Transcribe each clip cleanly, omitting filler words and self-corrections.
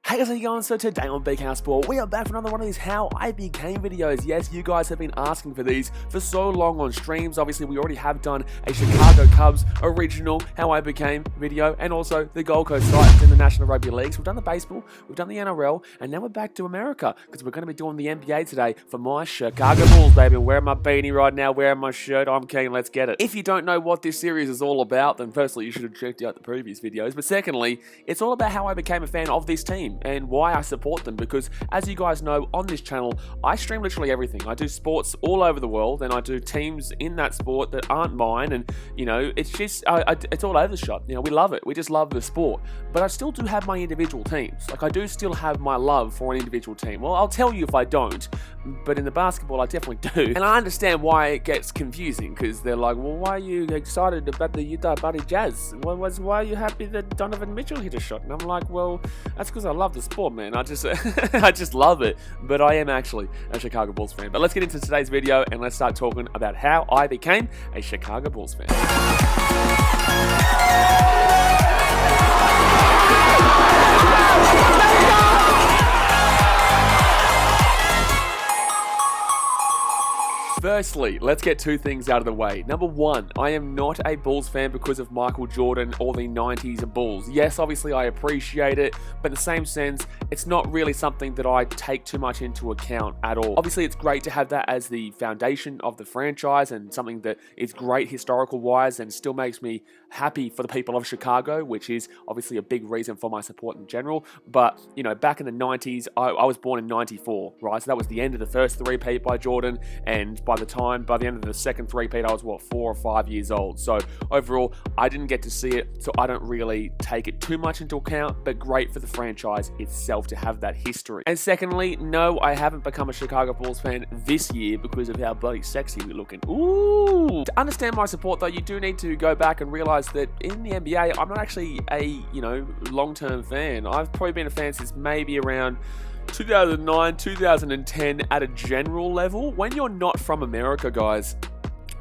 Hey guys, how you going? So today on BKRsport, we are back for another one of these How I Became videos. Yes, you guys have been asking for these for so long on streams. Obviously, we already have done a Chicago Cubs original How I Became video, and also the Gold Coast Titans in the National Rugby Leagues. We've done the baseball, we've done the NRL, and now we're back to America, because we're going to be doing the NBA today for my Chicago Bulls, baby. Wearing my beanie right now, wearing my shirt. I'm keen, let's get it. If you don't know what this series is all about, then firstly, you should have checked out the previous videos. But secondly, it's all about how I became a fan of this team and why I support them, because as you guys know, on this channel I stream literally everything. I do sports all over the world, and I do teams in that sport that aren't mine, and you know, it's just it's all over the shop. You know, we love it, we just love the sport, but I still do have my individual teams. Like, I do still have my love for an individual team. Well, I'll tell you if I don't, but in the basketball I definitely do. And I understand why it gets confusing, because they're like, well, why are you excited about the Utah Buddy Jazz? Why are you happy that Donovan Mitchell hit a shot? And I'm like, well, that's because I love the sport, man. I just love it. But I am actually a Chicago Bulls fan. But let's get into today's video and let's start talking about how I became a Chicago Bulls fan. Firstly, let's get two things out of the way. Number one, I am not a Bulls fan because of Michael Jordan or the 90s Bulls. Yes, obviously I appreciate it, but in the same sense, it's not really something that I take too much into account at all. Obviously, it's great to have that as the foundation of the franchise and something that is great historical-wise and still makes me happy for the people of Chicago, which is obviously a big reason for my support in general. But, you know, back in the 90s, I was born in 94, right? So that was the end of the first three-peat by Jordan, and by the end of the second three-peat, I was, what, 4 or 5 years old. So overall, I didn't get to see it, so I don't really take it too much into account, but great for the franchise itself to have that history. And secondly, no, I haven't become a Chicago Bulls fan this year because of how bloody sexy we're looking. Ooh! To understand my support, though, you do need to go back and realize that in the NBA, I'm not actually a, you know, long-term fan. I've probably been a fan since maybe around 2009, 2010 at a general level. When you're not from America, guys,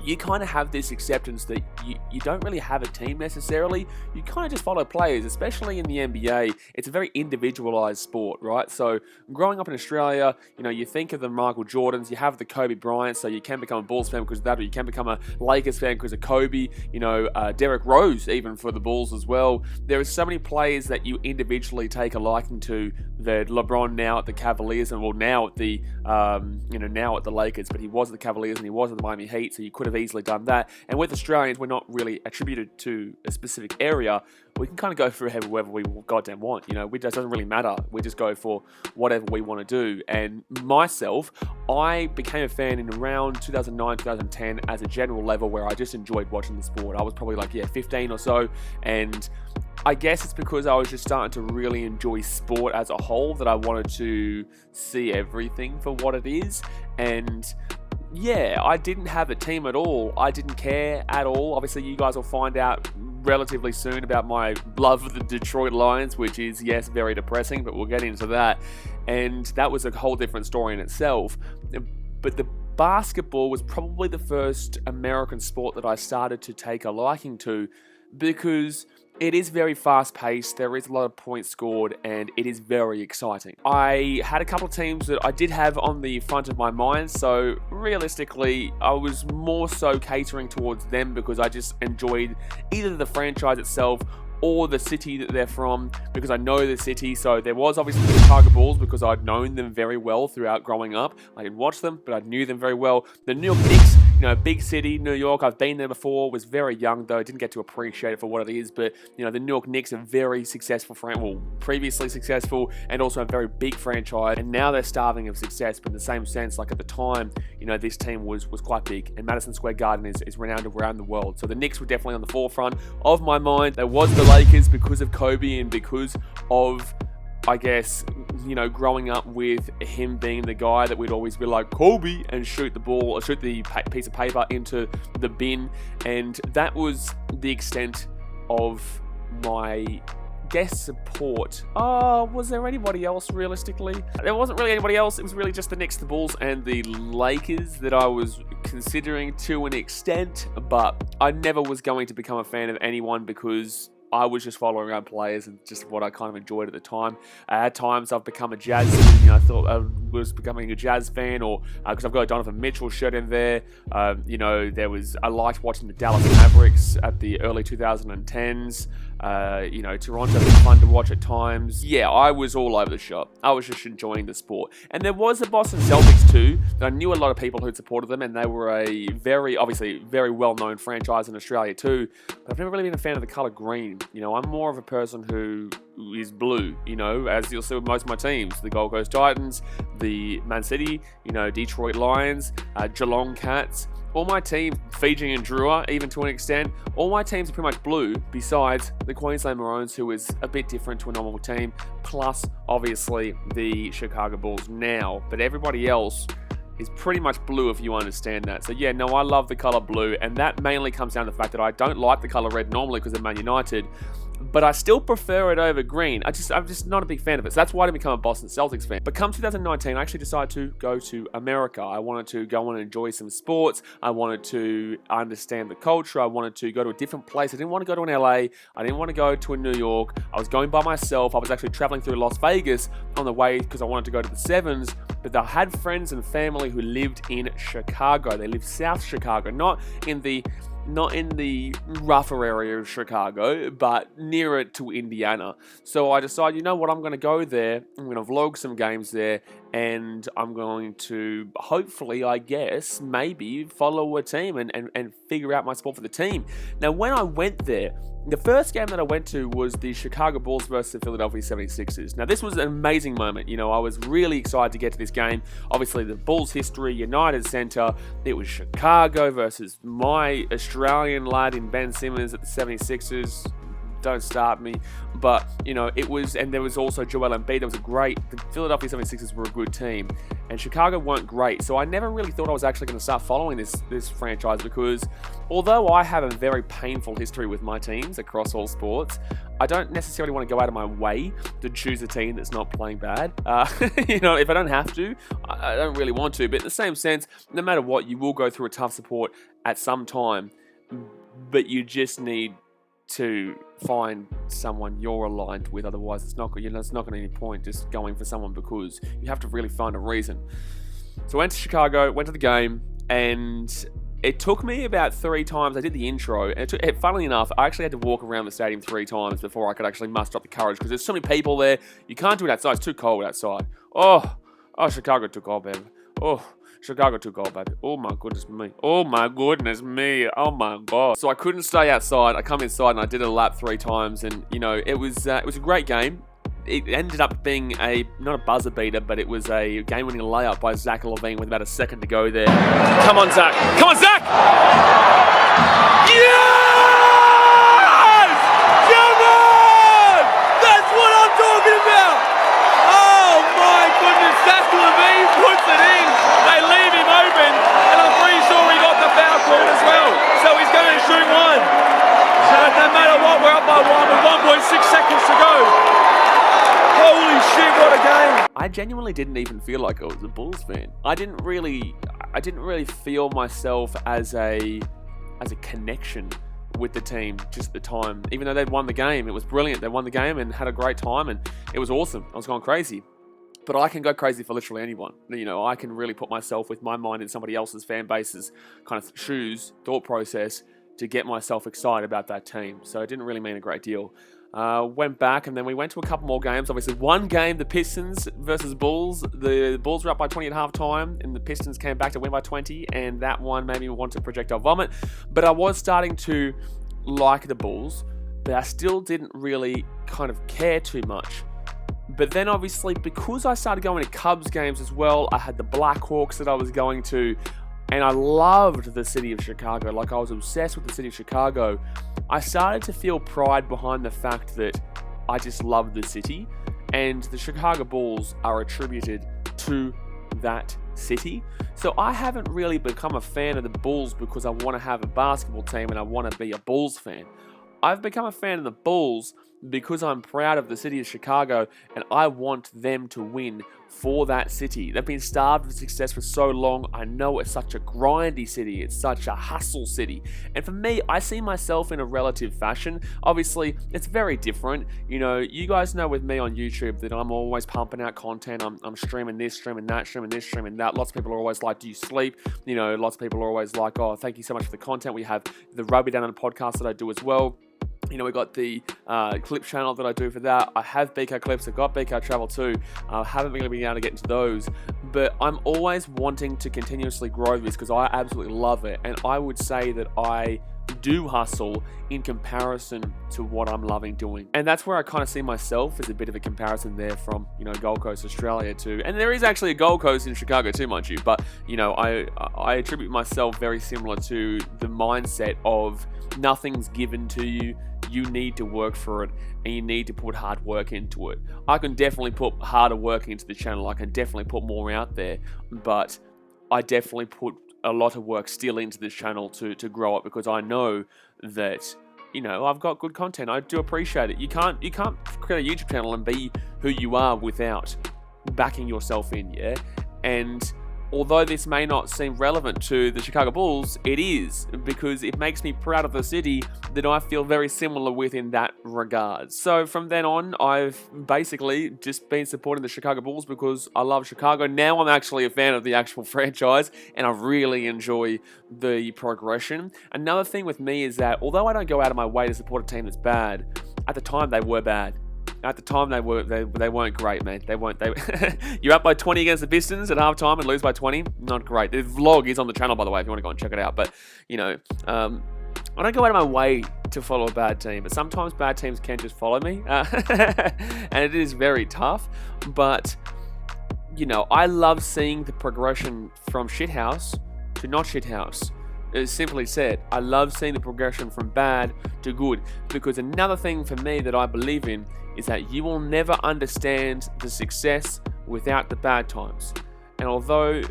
you kind of have this acceptance that you don't really have a team necessarily. You kind of just follow players, especially in the NBA. It's a very individualized sport, right? So growing up in Australia, you know, you think of the Michael Jordans, you have the Kobe Bryant, so you can become a Bulls fan because of that, or you can become a Lakers fan because of Kobe, you know, Derrick Rose even for the Bulls as well. There are so many players that you individually take a liking to. That LeBron now at the Cavaliers, and well, now at the now at the Lakers, but he was at the Cavaliers and he was at the Miami Heat, so you could have easily done that. And with Australians, we're not really attributed to a specific area. We can kind of go for whoever we goddamn want. You know, it doesn't really matter. We just go for whatever we want to do. And myself, I became a fan in around 2009, 2010 as a general level, where I just enjoyed watching the sport. I was probably like, 15 or so, and I guess it's because I was just starting to really enjoy sport as a whole that I wanted to see everything for what it is. And yeah, I didn't have a team at all. I didn't care at all. Obviously, you guys will find out relatively soon about my love for the Detroit Lions, which is, yes, very depressing, but we'll get into that. And that was a whole different story in itself. But the basketball was probably the first American sport that I started to take a liking to, because it is very fast-paced, there is a lot of points scored, and it is very exciting. I had a couple of teams that I did have on the front of my mind, so realistically, I was more so catering towards them because I just enjoyed either the franchise itself or the city that they're from, because I know the city. So there was obviously the Chicago Bulls because I'd known them very well throughout growing up. I didn't watch them, but I knew them very well. The New York Knicks, you know, big city, New York. I've been there before, was very young though. I didn't get to appreciate it for what it is, but you know, the New York Knicks are very successful, previously successful, and also a very big franchise, and now they're starving of success, but in the same sense, like at the time, you know, this team was quite big, and Madison Square Garden is renowned around the world. So the Knicks were definitely on the forefront of my mind. There was the Lakers because of Kobe and because of, I guess, you know, growing up with him being the guy that we'd always be like, Kobe, and shoot the ball or shoot the piece of paper into the bin. And that was the extent of my guest support. Was there anybody else realistically? There wasn't really anybody else. It was really just the Knicks, the Bulls, and the Lakers that I was considering to an extent, but I never was going to become a fan of anyone because I was just following around players and just what I kind of enjoyed at the time. At times, I've become a Jazz, I thought I was becoming a Jazz fan, or because I've got a Donovan Mitchell shirt in there. I liked watching the Dallas Mavericks at the early 2010s. Toronto was fun to watch at times. Yeah, I was all over the shop. I was just enjoying the sport. And there was the Boston Celtics too, that I knew a lot of people who'd supported them, and they were a very well-known franchise in Australia too. But I've never really been a fan of the colour green. I'm more of a person who is blue, as you'll see with most of my teams. The Gold Coast Titans, the Man City, Detroit Lions, Geelong Cats. All my teams, Fiji and Drua, even to an extent, all my teams are pretty much blue, besides the Queensland Maroons, who is a bit different to a normal team, plus, obviously, the Chicago Bulls now. But everybody else is pretty much blue, if you understand that. So yeah, no, I love the colour blue, and that mainly comes down to the fact that I don't like the colour red normally because of Man United, but I still prefer it over green. I'm just not a big fan of it. So that's why I become a Boston Celtics fan. But come 2019, I actually decided to go to America. I wanted to go and enjoy some sports. I wanted to understand the culture. I wanted to go to a different place. I didn't want to go to an LA. I didn't want to go to a New York. I was going by myself. I was actually traveling through Las Vegas on the way because I wanted to go to the Sevens. But I had friends and family who lived in Chicago. They lived South Chicago, not in the rougher area of Chicago, but nearer to Indiana. So I decided, you know what, I'm going to go there, I'm going to vlog some games there, and I'm going to, hopefully, I guess, maybe follow a team and figure out my sport for the team. Now, when I went there, the first game that I went to was the Chicago Bulls versus the Philadelphia 76ers. Now, this was an amazing moment. I was really excited to get to this game. Obviously, the Bulls history, United Center. It was Chicago versus my Australian lad in Ben Simmons at the 76ers. Don't start me. But, it was, and there was also Joel Embiid. The Philadelphia 76ers were a good team, and Chicago weren't great. So I never really thought I was actually going to start following this franchise, because although I have a very painful history with my teams across all sports, I don't necessarily want to go out of my way to choose a team that's not playing bad. If I don't have to, I don't really want to. But in the same sense, no matter what, you will go through a tough support at some time, but you just need to find someone you're aligned with. Otherwise, it's not going to be any point just going for someone, because you have to really find a reason. So I went to Chicago, went to the game, and it took me about 3 times. I did the intro, and funnily enough, I actually had to walk around the stadium 3 times before I could actually muster up the courage, because there's so many people there. You can't do it outside. It's too cold outside. Oh, Chicago took off, baby. Chicago took all, baby. Oh my goodness me. Oh my goodness me. Oh my God. So I couldn't stay outside. I come inside and I did a lap 3 times, and it was a great game. It ended up being not a buzzer beater, but it was a game-winning layup by Zach LaVine with about a second to go there. Come on, Zach. Come on, Zach! Yes! Come on! That's what I'm talking about! Oh my goodness, Zach LaVine puts it in. They leave him open, and I'm pretty sure he got the foul call as well. So he's going to shoot 1. So no matter what, we're up by 1 with 1.6 seconds to go. Holy shit, what a game. I genuinely didn't even feel like I was a Bulls fan. I didn't really feel myself as a connection with the team just at the time. Even though they'd won the game, it was brilliant. They won the game and had a great time, and it was awesome. I was going crazy. But I can go crazy for literally anyone. I can really put myself with my mind in somebody else's fan base's kind of shoes, thought process, to get myself excited about that team. So it didn't really mean a great deal. Went back, and then we went to a couple more games. Obviously, one game, the Pistons versus Bulls. The Bulls were up by 20 at halftime, and the Pistons came back to win by 20, and that one made me want to projectile vomit. But I was starting to like the Bulls, but I still didn't really kind of care too much. But then obviously, because I started going to Cubs games as well, I had the Blackhawks that I was going to, and I loved the city of Chicago. Like, I was obsessed with the city of Chicago. I started to feel pride behind the fact that I just loved the city, and the Chicago Bulls are attributed to that city. So I haven't really become a fan of the Bulls because I want to have a basketball team and I want to be a Bulls fan. I've become a fan of the Bulls because I'm proud of the city of Chicago and I want them to win for that city. They've been starved of success for so long. I know it's such a grindy city. It's such a hustle city. And for me, I see myself in a relative fashion. Obviously, it's very different. You know, you guys know with me on YouTube that I'm always pumping out content. I'm streaming this, streaming that, streaming this, streaming that. Lots of people are always like, do you sleep? You know, lots of people are always like, oh, thank you so much for the content. We have the Rugby Down on the podcast that I do as well. You know, we got the clip channel that I do for that. I have BK Clips. I've got BK Travel too. I haven't really been able to get into those. But I'm always wanting to continuously grow this because I absolutely love it. And I would say that I do hustle in comparison to what I'm loving doing. And that's where I kind of see myself as a bit of a comparison there from, you know, Gold Coast, Australia too. And there is actually a Gold Coast in Chicago too, mind you. But, you know, I attribute myself very similar to the mindset of nothing's given to you. You need to work for it and you need to put hard work into it. I can definitely put harder work into the channel. I can definitely put more out there, but I definitely put a lot of work still into this channel to grow it because I know that, you know, I've got good content. I do appreciate it. You can't create a YouTube channel and be who you are without backing yourself in, yeah? And although this may not seem relevant to the Chicago Bulls, it is, because it makes me proud of the city that I feel very similar with in that regard. So from then on, I've basically just been supporting the Chicago Bulls because I love Chicago. Now I'm actually a fan of the actual franchise, and I really enjoy the progression. Another thing with me is that although I don't go out of my way to support a team that's bad, at the time they were bad. At the time, they weren't great, man. You're up by 20 against the Pistons at halftime and lose by 20. Not great. The vlog is on the channel, by the way, if you want to go and check it out. But, you know, I don't go out of my way to follow a bad team. But sometimes bad teams can just follow me. And it is very tough. But, you know, I love seeing the progression from shithouse to not shithouse. As simply said, I love seeing the progression from bad to good, because another thing for me that I believe in is that you will never understand the success without the bad times. And although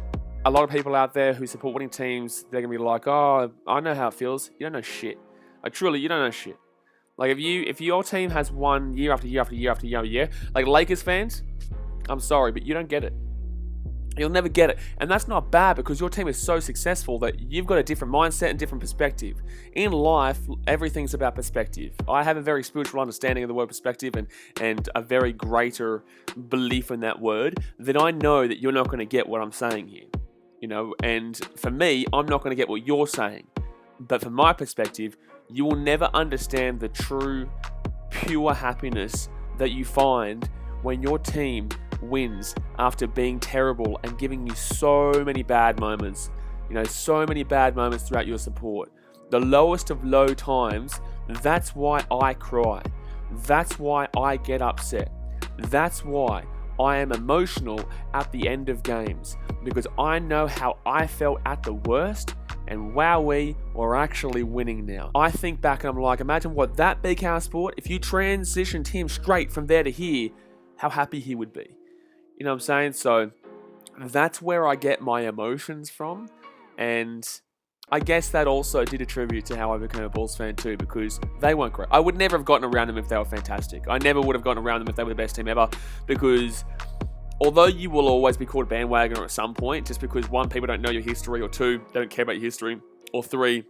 a lot of people out there who support winning teams, they're gonna be like, oh, I know how it feels. You don't know shit. Like, truly, you don't know shit. Like, if your team has won year after year after year after year after year, like Lakers fans, I'm sorry, but you don't get it. You'll never get it. And that's not bad because your team is so successful that you've got a different mindset and different perspective. In life, everything's about perspective. I have a very spiritual understanding of the word perspective and a very greater belief in that word, that I know that you're not going to get what I'm saying here. You know, and for me, I'm not going to get what you're saying. But from my perspective, you will never understand the true, pure happiness that you find when your team wins after being terrible and giving you so many bad moments. You know, so many bad moments throughout your support. The lowest of low times, that's why I cry. That's why I get upset. That's why I am emotional at the end of games, because I know how I felt at the worst, and wowee, we're actually winning now. I think back and I'm like, imagine what that BKRsport, if you transitioned him straight from there to here, how happy he would be. You know what I'm saying? So that's where I get my emotions from. And I guess that also did attribute to how I became a Bulls fan too, because they weren't great. I would never have gotten around them if they were fantastic. I never would have gotten around them if they were the best team ever, because although you will always be called a bandwagoner at some point, just because one, people don't know your history, or two, they don't care about your history, or three,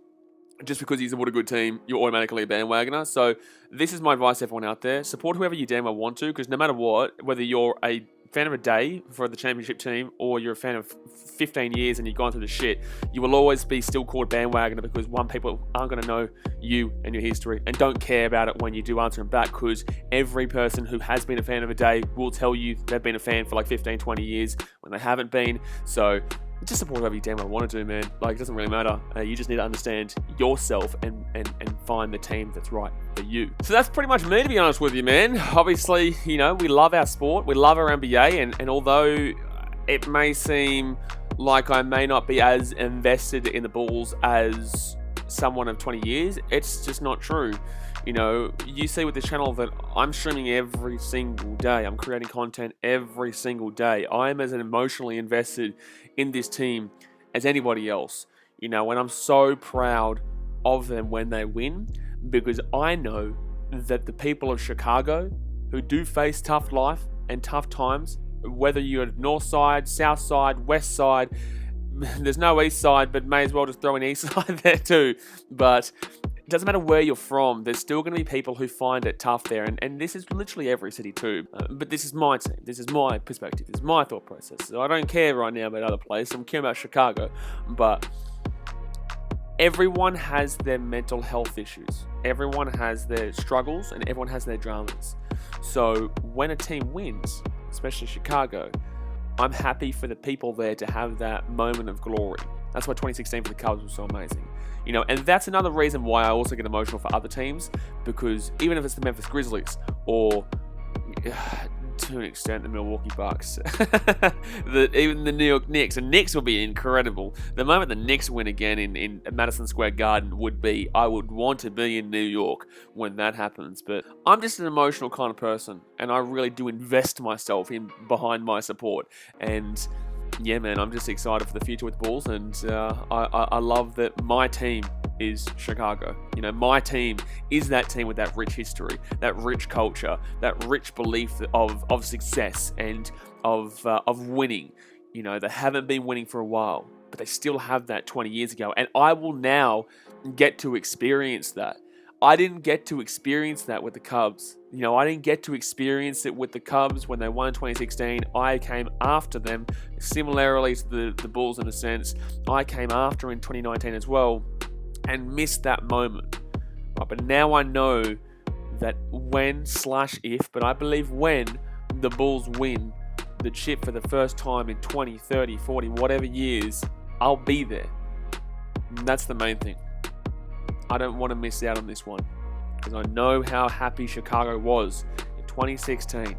just because you support a good team, you're automatically a bandwagoner. So this is my advice to everyone out there. Support whoever you damn well want to, because no matter what, whether you're a fan of a day for the championship team or you're a fan of 15 years and you've gone through the shit, you will always be still called bandwagoner, because one, people aren't going to know you and your history and don't care about it when you do answer them back, because every person who has been a fan of a day will tell you they've been a fan for like 15, 20 years when they haven't been. So just support whatever you damn well want to do, man. Like, it doesn't really matter. You just need to understand yourself and find the team that's right for you. So that's pretty much me, to be honest with you, man. Obviously, you know, we love our sport. We love our NBA. And although it may seem like I may not be as invested in the Bulls as someone of 20 years, it's just not true. You know, you see with this channel that I'm streaming every single day. I'm creating content every single day. I am as emotionally invested in this team as anybody else. You know, and I'm so proud of them when they win, because I know that the people of Chicago, who do face tough life and tough times, whether you're north side, south side, west side, there's no east side, but may as well just throw an east side there too. But it doesn't matter where you're from, there's still going to be people who find it tough there. And this is literally every city too. But this is my team. This is my perspective. This is my thought process. So I don't care right now about other places. I'm caring about Chicago. But everyone has their mental health issues. Everyone has their struggles and everyone has their dramas. So when a team wins, especially Chicago, I'm happy for the people there to have that moment of glory. That's why 2016 for the Cubs was so amazing. You know, and that's another reason why I also get emotional for other teams, because even if it's the Memphis Grizzlies or to an extent the Milwaukee Bucks, even the New York Knicks, and Knicks will be incredible. The moment the Knicks win again in Madison Square Garden would be, I would want to be in New York when that happens. But I'm just an emotional kind of person, and I really do invest myself in behind my support. And yeah, man, I'm just excited for the future with the Bulls, and I love that my team is Chicago. You know, my team is that team with that rich history, that rich culture, that rich belief of success and of winning. You know, they haven't been winning for a while, but they still have that 20 years ago, and I will now get to experience that. I didn't get to experience that with the Cubs. You know, I didn't get to experience it with the Cubs when they won in 2016. I came after them, similarly to the Bulls in a sense. I came after in 2019 as well and missed that moment. Right, but now I know that when/if, but I believe when the Bulls win the chip for the first time in 20, 30, 40, whatever years, I'll be there. And that's the main thing. I don't want to miss out on this one, because I know how happy Chicago was in 2016,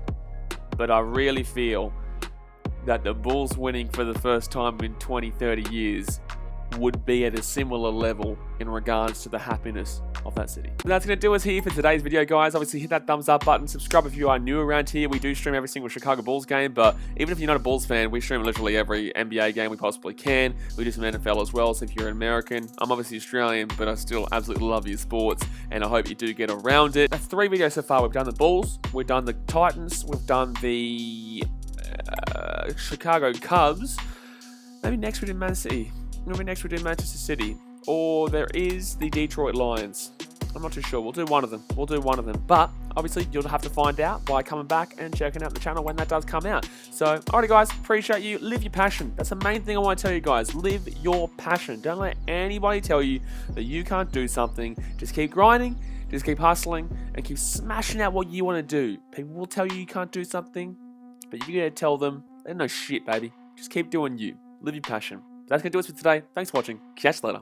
but I really feel that the Bulls winning for the first time in 20, 30 years would be at a similar level in regards to the happiness of that city. So that's going to do us here for today's video, guys. Obviously, hit that thumbs up button. Subscribe if you are new around here. We do stream every single Chicago Bulls game, but even if you're not a Bulls fan, we stream literally every NBA game we possibly can. We do some NFL as well, so if you're an American, I'm obviously Australian, but I still absolutely love your sports, and I hope you do get around it. That's 3 videos so far. We've done the Bulls, we've done the Titans, we've done the Chicago Cubs. Maybe next we do Man City. Maybe next we do Manchester City. Or there is the Detroit Lions. I'm not too sure. We'll do one of them. But obviously, you'll have to find out by coming back and checking out the channel when that does come out. So, alrighty, guys. Appreciate you. Live your passion. That's the main thing I want to tell you guys. Live your passion. Don't let anybody tell you that you can't do something. Just keep grinding. Just keep hustling. And keep smashing out what you want to do. People will tell you can't do something. But you got to tell them, they know shit, baby. Just keep doing you. Live your passion. That's going to do it for today. Thanks for watching. Catch you later.